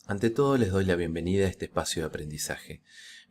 Ante todo les doy la bienvenida a este espacio de aprendizaje.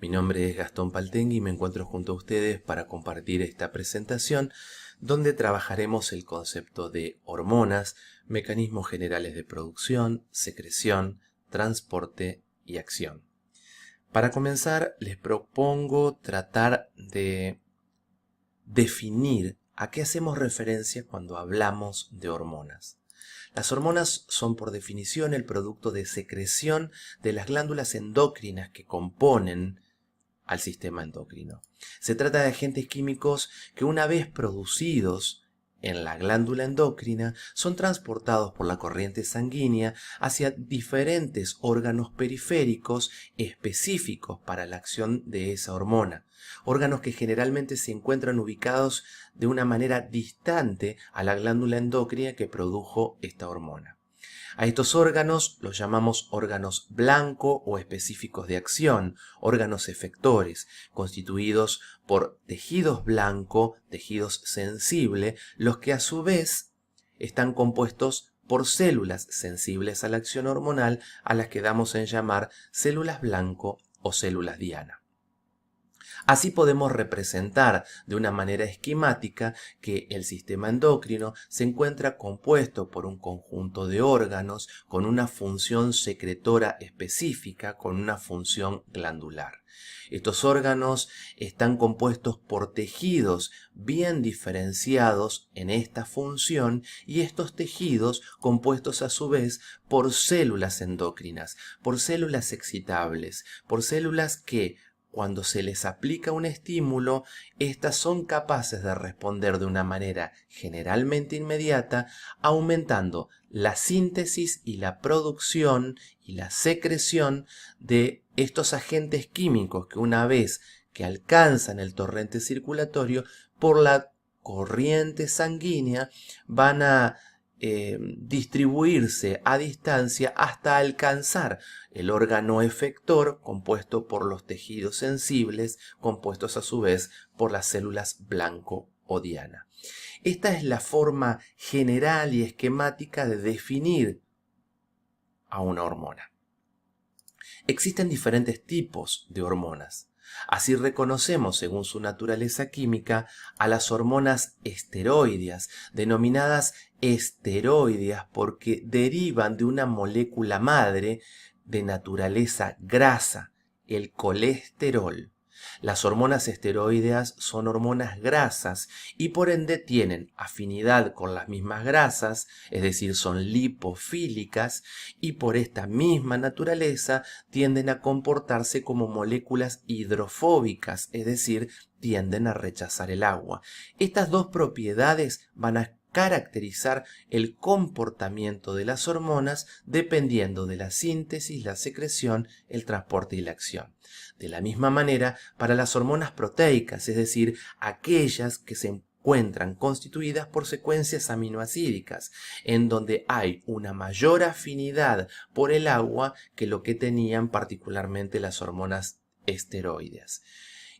Mi nombre es Gastón Paltengui y me encuentro junto a ustedes para compartir esta presentación donde trabajaremos el concepto de hormonas, mecanismos generales de producción, secreción, transporte y acción. Para comenzar les propongo tratar de definir a qué hacemos referencia cuando hablamos de hormonas. Las hormonas son por definición el producto de secreción de las glándulas endocrinas que componen al sistema endocrino. Se trata de agentes químicos que una vez producidos en la glándula endocrina son transportados por la corriente sanguínea hacia diferentes órganos periféricos específicos para la acción de esa hormona. Órganos que generalmente se encuentran ubicados de una manera distante a la glándula endocrina que produjo esta hormona. A estos órganos los llamamos órganos blanco o específicos de acción, órganos efectores, constituidos por tejidos blanco, tejidos sensibles, los que a su vez están compuestos por células sensibles a la acción hormonal, a las que damos en llamar células blanco o células diana. Así podemos representar de una manera esquemática que el sistema endocrino se encuentra compuesto por un conjunto de órganos con una función secretora específica, con una función glandular. Estos órganos están compuestos por tejidos bien diferenciados en esta función y estos tejidos compuestos a su vez por células endocrinas, por células excitables, por células que cuando se les aplica un estímulo, éstas son capaces de responder de una manera generalmente inmediata, aumentando la síntesis y la producción y la secreción de estos agentes químicos que una vez que alcanzan el torrente circulatorio por la corriente sanguínea van a distribuirse a distancia hasta alcanzar el órgano efector compuesto por los tejidos sensibles, compuestos a su vez por las células blanco o diana. Esta es la forma general y esquemática de definir a una hormona. Existen diferentes tipos de hormonas. Así reconocemos, según su naturaleza química, a las hormonas esteroideas, denominadas esteroideas porque derivan de una molécula madre de naturaleza grasa, el colesterol. Las hormonas esteroideas son hormonas grasas y por ende tienen afinidad con las mismas grasas, es decir, son lipofílicas y por esta misma naturaleza tienden a comportarse como moléculas hidrofóbicas, es decir, tienden a rechazar el agua. Estas dos propiedades van a caracterizar el comportamiento de las hormonas dependiendo de la síntesis, la secreción, el transporte y la acción. De la misma manera, para las hormonas proteicas, es decir, aquellas que se encuentran constituidas por secuencias aminoácidicas, en donde hay una mayor afinidad por el agua que lo que tenían particularmente las hormonas esteroideas.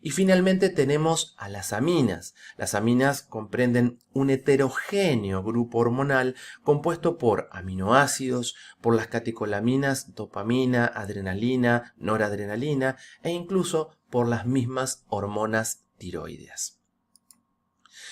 Y finalmente tenemos a las aminas. Las aminas comprenden un heterogéneo grupo hormonal compuesto por aminoácidos, por las catecolaminas, dopamina, adrenalina, noradrenalina e incluso por las mismas hormonas tiroideas.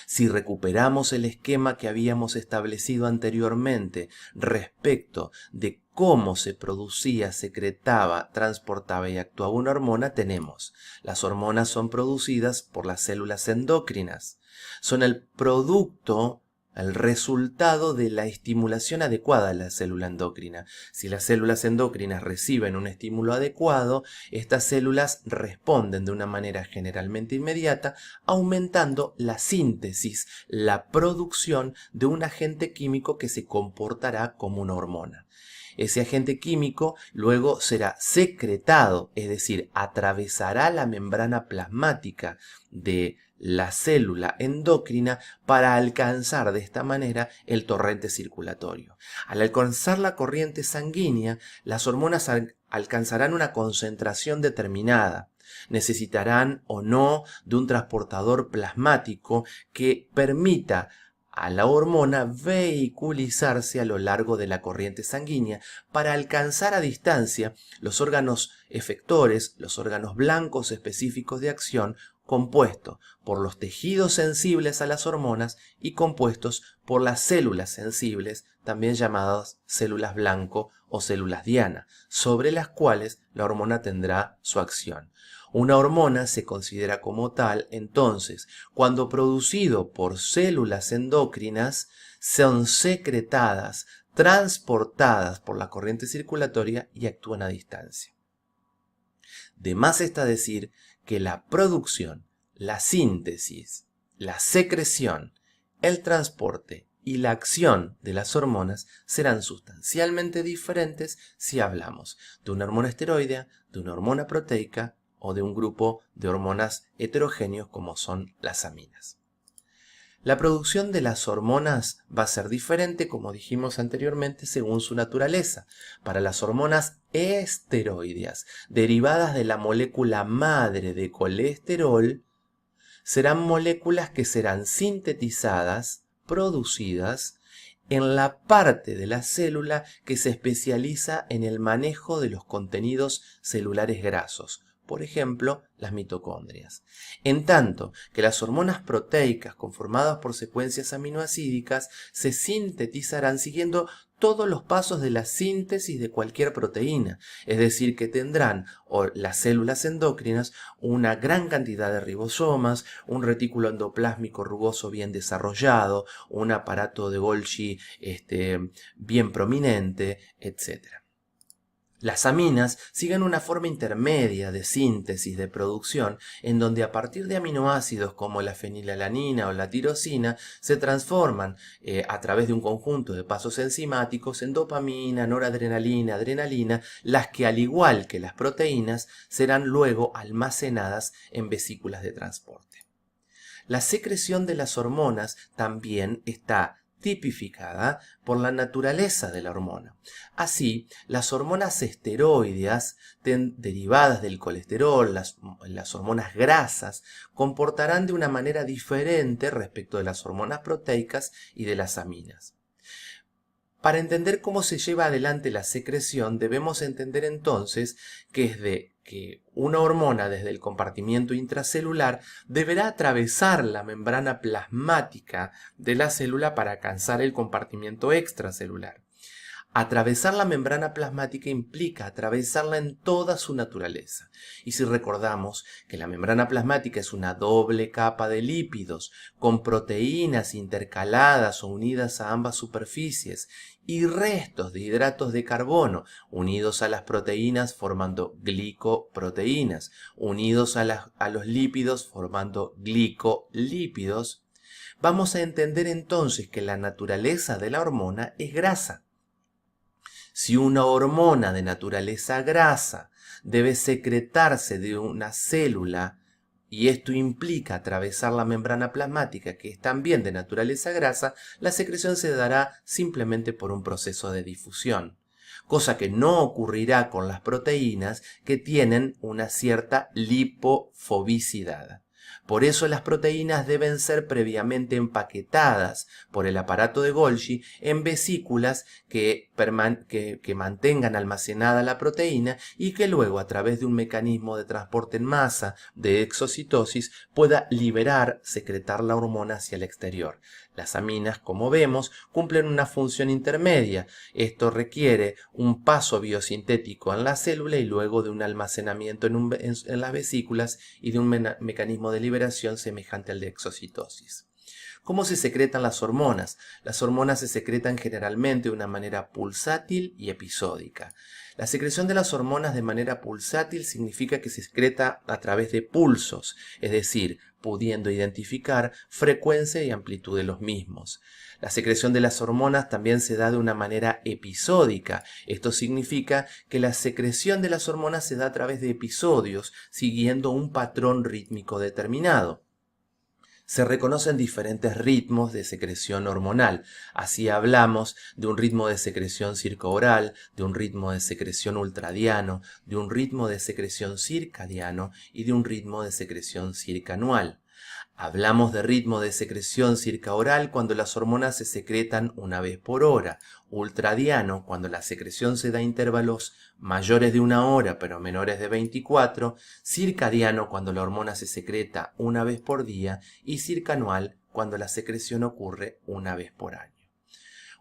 Si recuperamos el esquema que habíamos establecido anteriormente respecto de cómo se producía, secretaba, transportaba y actuaba una hormona, tenemos: las hormonas son producidas por las células endócrinas, son el producto, el resultado de la estimulación adecuada de la célula endocrina. Si las células endocrinas reciben un estímulo adecuado, estas células responden de una manera generalmente inmediata, aumentando la síntesis, la producción de un agente químico que se comportará como una hormona. Ese agente químico luego será secretado, es decir, atravesará la membrana plasmática de la célula endocrina para alcanzar de esta manera el torrente circulatorio. Al alcanzar la corriente sanguínea, las hormonas alcanzarán una concentración determinada. Necesitarán o no de un transportador plasmático que permita a la hormona vehiculizarse a lo largo de la corriente sanguínea para alcanzar a distancia los órganos efectores, los órganos blancos específicos de acción, compuestos por los tejidos sensibles a las hormonas y compuestos por las células sensibles, también llamadas células blanco o células diana, sobre las cuales la hormona tendrá su acción. Una hormona se considera como tal, entonces, cuando producido por células endocrinas, son secretadas, transportadas por la corriente circulatoria y actúan a distancia. De más está decir que la producción, la síntesis, la secreción, el transporte y la acción de las hormonas serán sustancialmente diferentes si hablamos de una hormona esteroidea, de una hormona proteica o de un grupo de hormonas heterogéneos como son las aminas. La producción de las hormonas va a ser diferente, como dijimos anteriormente, según su naturaleza. Para las hormonas esteroideas, derivadas de la molécula madre de colesterol, serán moléculas que serán sintetizadas, producidas, en la parte de la célula que se especializa en el manejo de los contenidos celulares grasos, por ejemplo, las mitocondrias. En tanto que las hormonas proteicas conformadas por secuencias aminoácidicas se sintetizarán siguiendo todos los pasos de la síntesis de cualquier proteína, es decir, que tendrán las células endocrinas una gran cantidad de ribosomas, un retículo endoplásmico rugoso bien desarrollado, un aparato de Golgi bien prominente, etc. Las aminas siguen una forma intermedia de síntesis, de producción, en donde a partir de aminoácidos como la fenilalanina o la tirosina se transforman a través de un conjunto de pasos enzimáticos en dopamina, noradrenalina, adrenalina, las que al igual que las proteínas serán luego almacenadas en vesículas de transporte. La secreción de las hormonas también está tipificada por la naturaleza de la hormona. Así, las hormonas esteroideas derivadas del colesterol, las hormonas grasas, comportarán de una manera diferente respecto de las hormonas proteicas y de las aminas. Para entender cómo se lleva adelante la secreción, debemos entender entonces que una hormona desde el compartimiento intracelular deberá atravesar la membrana plasmática de la célula para alcanzar el compartimiento extracelular. Atravesar la membrana plasmática implica atravesarla en toda su naturaleza. Y si recordamos que la membrana plasmática es una doble capa de lípidos con proteínas intercaladas o unidas a ambas superficies y restos de hidratos de carbono unidos a las proteínas formando glicoproteínas, unidos a los lípidos formando glicolípidos, vamos a entender entonces que la naturaleza de la hormona es grasa. Si una hormona de naturaleza grasa debe secretarse de una célula y esto implica atravesar la membrana plasmática que es también de naturaleza grasa, la secreción se dará simplemente por un proceso de difusión, cosa que no ocurrirá con las proteínas que tienen una cierta lipofobicidad. Por eso las proteínas deben ser previamente empaquetadas por el aparato de Golgi en vesículas que mantengan almacenada la proteína y que luego a través de un mecanismo de transporte en masa de exocitosis pueda secretar la hormona hacia el exterior. Las aminas, como vemos, cumplen una función intermedia. Esto requiere un paso biosintético en la célula y luego de un almacenamiento en las vesículas y de un mecanismo de liberación semejante al de exocitosis. ¿Cómo se secretan las hormonas? Las hormonas se secretan generalmente de una manera pulsátil y episódica. La secreción de las hormonas de manera pulsátil significa que se secreta a través de pulsos, es decir, pudiendo identificar frecuencia y amplitud de los mismos. La secreción de las hormonas también se da de una manera episódica. Esto significa que la secreción de las hormonas se da a través de episodios, siguiendo un patrón rítmico determinado. Se reconocen diferentes ritmos de secreción hormonal. Así hablamos de un ritmo de secreción circaoral, de un ritmo de secreción ultradiano, de un ritmo de secreción circadiano y de un ritmo de secreción circanual. Hablamos de ritmo de secreción circaoral cuando las hormonas se secretan una vez por hora, ultradiano cuando la secreción se da a intervalos mayores de 1 hora pero menores de 24, circadiano cuando la hormona se secreta una vez por día y circanual cuando la secreción ocurre una vez por año.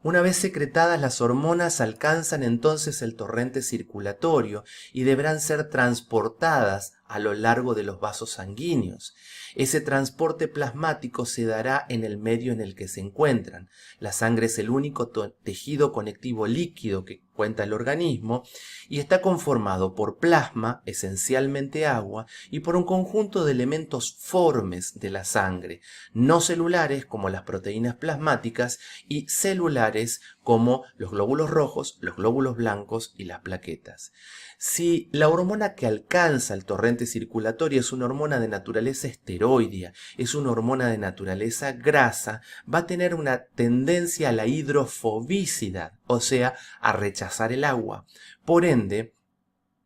Una vez secretadas, las hormonas alcanzan entonces el torrente circulatorio y deberán ser transportadas a lo largo de los vasos sanguíneos. Ese transporte plasmático se dará en el medio en el que se encuentran. La sangre es el único tejido conectivo líquido que cuenta el organismo y está conformado por plasma, esencialmente agua, y por un conjunto de elementos formes de la sangre, no celulares como las proteínas plasmáticas y celulares como los glóbulos rojos, los glóbulos blancos y las plaquetas. Si la hormona que alcanza el torrente circulatorio es una hormona de naturaleza esteroidea, es una hormona de naturaleza grasa, va a tener una tendencia a la hidrofobicidad, o sea, a rechazar el agua. Por ende,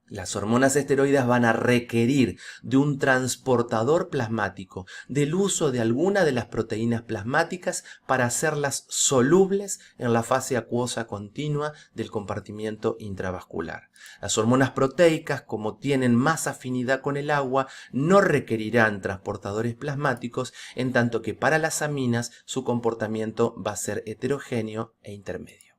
las hormonas esteroides van a requerir de un transportador plasmático, del uso de alguna de las proteínas plasmáticas para hacerlas solubles en la fase acuosa continua del compartimiento intravascular. Las hormonas proteicas, como tienen más afinidad con el agua, no requerirán transportadores plasmáticos, en tanto que para las aminas su comportamiento va a ser heterogéneo e intermedio.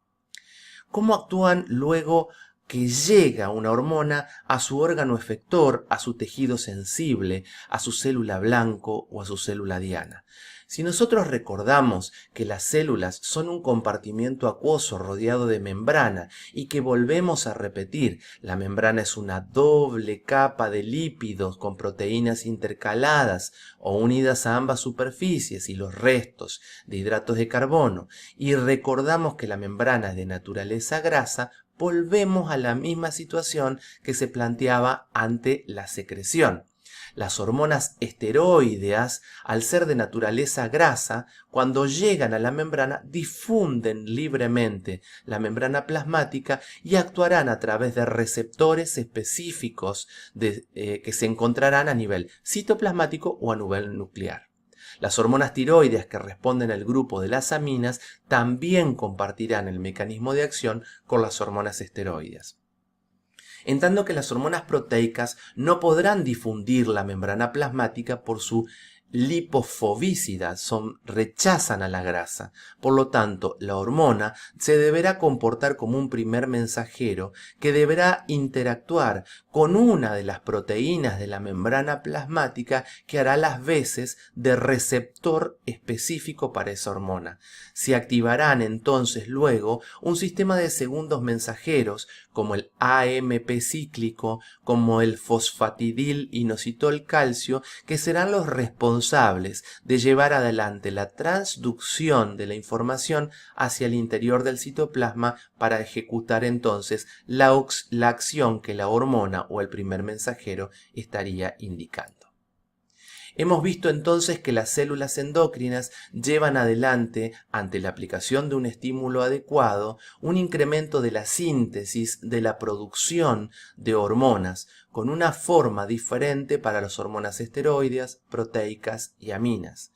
¿Cómo actúan luego que llega una hormona a su órgano efector, a su tejido sensible, a su célula blanco o a su célula diana? Si nosotros recordamos que las células son un compartimiento acuoso rodeado de membrana y que volvemos a repetir, la membrana es una doble capa de lípidos con proteínas intercaladas o unidas a ambas superficies y los restos de hidratos de carbono, y recordamos que la membrana es de naturaleza grasa, volvemos a la misma situación que se planteaba ante la secreción. Las hormonas esteroideas, al ser de naturaleza grasa, cuando llegan a la membrana difunden libremente la membrana plasmática y actuarán a través de receptores específicos que se encontrarán a nivel citoplasmático o a nivel nuclear. Las hormonas tiroideas que responden al grupo de las aminas también compartirán el mecanismo de acción con las hormonas esteroideas. En tanto que las hormonas proteicas no podrán difundir la membrana plasmática por su lipofobicidad, rechazan a la grasa. Por lo tanto, la hormona se deberá comportar como un primer mensajero que deberá interactuar con una de las proteínas de la membrana plasmática que hará las veces de receptor específico para esa hormona. Se activarán entonces luego un sistema de segundos mensajeros como el AMP cíclico, como el fosfatidil inositol calcio, que serán los responsables de llevar adelante la transducción de la información hacia el interior del citoplasma para ejecutar entonces la acción que la hormona o el primer mensajero estaría indicando. Hemos visto entonces que las células endocrinas llevan adelante, ante la aplicación de un estímulo adecuado, un incremento de la síntesis de la producción de hormonas, con una forma diferente para las hormonas esteroideas, proteicas y aminas.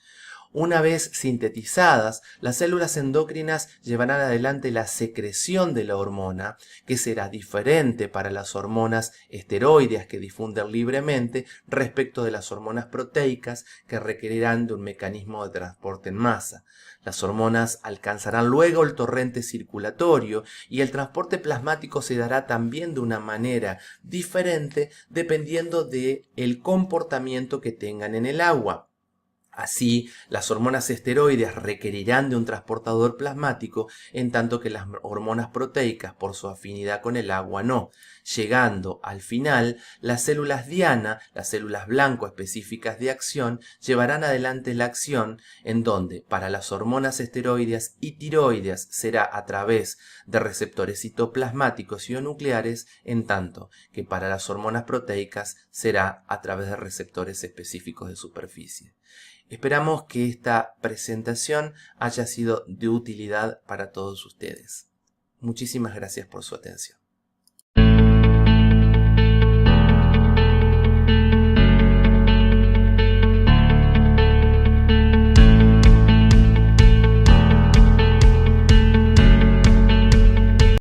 Una vez sintetizadas, las células endocrinas llevarán adelante la secreción de la hormona, que será diferente para las hormonas esteroideas que difunden libremente respecto de las hormonas proteicas que requerirán de un mecanismo de transporte en masa. Las hormonas alcanzarán luego el torrente circulatorio y el transporte plasmático se dará también de una manera diferente dependiendo del comportamiento que tengan en el agua. Así, las hormonas esteroideas requerirán de un transportador plasmático, en tanto que las hormonas proteicas, por su afinidad con el agua, no. Llegando al final, las células diana, las células blanco específicas de acción, llevarán adelante la acción en donde, para las hormonas esteroideas y tiroideas, será a través de receptores citoplasmáticos y o nucleares, en tanto que para las hormonas proteicas será a través de receptores específicos de superficie. Esperamos que esta presentación haya sido de utilidad para todos ustedes. Muchísimas gracias por su atención.